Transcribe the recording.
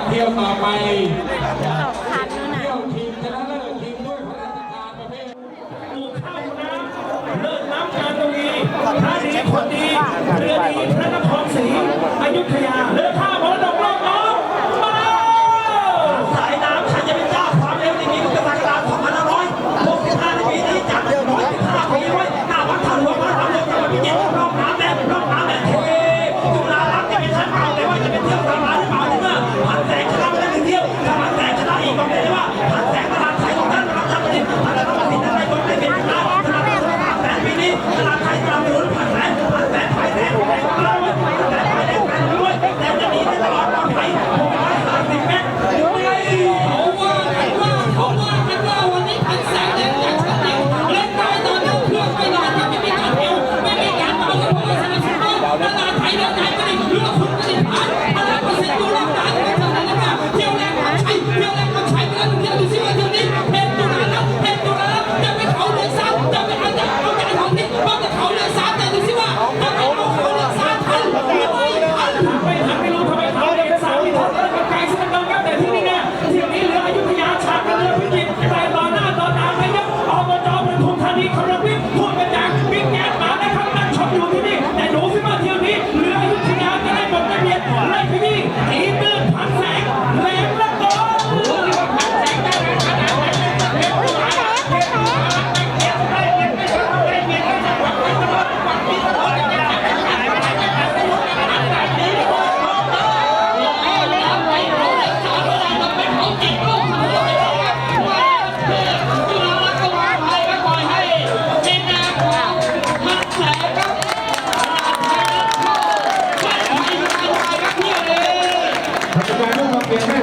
เที่ยวต่อไป2 คันนู่น เที่ย น่ะ วชิงชนะเลิศชิงด้วยพระราชทานประเภท ปลูกข้าวน้ำเลิศน้ำการตรงนี้พระดีคนดีเรือดีพระนครศรีอยุธยาเรือข้าวมรดกโลกน้องมาสายน้ำใครจะเป็นเจ้าความเร็วในนี้มันจะมาการ2565ในปีนี้จาก115 ปีไว้หน้าวัดท่าหลวงพระรามหลวงจังหวัดพิจิตรร่องน้ำแดงร่องน้ำแดงเทจุฬาลักษณ์จะเป็นท่านเอาแต่ว่าจะเป็นเที่ยวตามมาหรือเปล่าเนี่ยพันแสงชนะไปได้1 เที่ยวถ้าพันแสงชนะอีกบอกเลยว่าพันแสงตลาดไทยของท่านตลาดท่าประดิษฐ์ตลาดท่าประดิษฐ์อะไรก็ไม่เป็นตลาดพันแสงปีนี้ตลาดไทยตลาดถนนพันแสงไฟแดงพันแสงไฟแดงด้วยแต่จะหนีได้ตลอดปลอดภัย650 เมตรเขาว่ากันว่าวันนี้พันแสงแดงจากชั้นหนึ่งเล่นได้ตอนนี้เครื่องไม่รอดไม่มีการเอวไม่มีการเบาเพราะว่าสนับสนุนตลาดไทยเดินไหนก็ได้เรือคุณก็ได้ผ่านพลังเปอร์เซ็นต์ดูรอบด้านเท่านั้นนะครับเที่ยวแรกคนใช้เที่ยวแรกคนใช้ไปแล้ว1 เที่ยวดูซิว่าเที่ยวนี้เพชรตุลาลักษณ์จะไปเขาเรือซ้ำจะไปเอาใจของที่บ้านจะเขาเรือซ้ำแต่ดูซิว่าจะไปเอาเขาเรือซ้ำทันหรือไม่ทันไม่รู้ทำไมเขาเรือซ้ำที่ทันแล้วก็ไกลสุดกันครับแต่ที่นี่เนี่ยเที่ยวนี้เรืออยุธยาฉากกับเรือพิจิตรแต่ต่อหน้าต่อตาไปยับอบจ.ปทุมธานีคำนับวิทย์พูดมาจากบิ๊กแก๊สมาได้ครับนั่งชมอยู่ที่นี่แต่ดูซิว่าเที่ยวนี้เรืออยุธยาจะได้หมดระเบียบไล่พี่นี่ตีตื้นพันแสงแรงละก่อนพันแสงได้แรงขนาดไหนทำการเพื่อความเปลี่ยนแปลง